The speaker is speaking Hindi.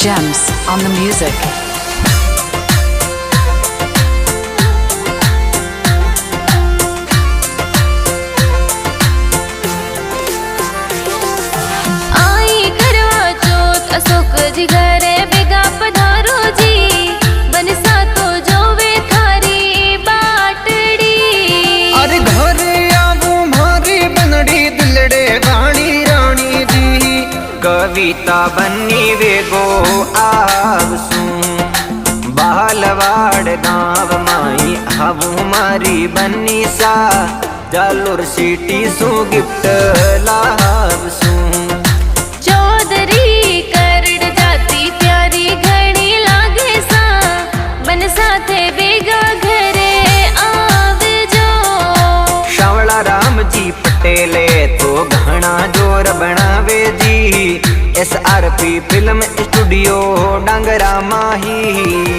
Gems on the music. आई करवा चौथ अशोक जी घरे बेगा पधारो जी बनसा तो जोवे थारी बाटड़ी। अरे घरे आवू मारी बनड़ी दिलड़े वाणी रानी जी कविता बन्नी वेगो आवसू बालवाड़ गाँव माई हावू मारी बन्नी सा जालोर सिटी सू गिफ्ट लावसू। चौधरी करड़ जाती प्यारी घणी लागे सा बन साथे बेगा घरे आवजो। शावला राम जी पटेले तो घना जोर बनावे जी SRP फिल्म स्टूडियो डांगरा माही।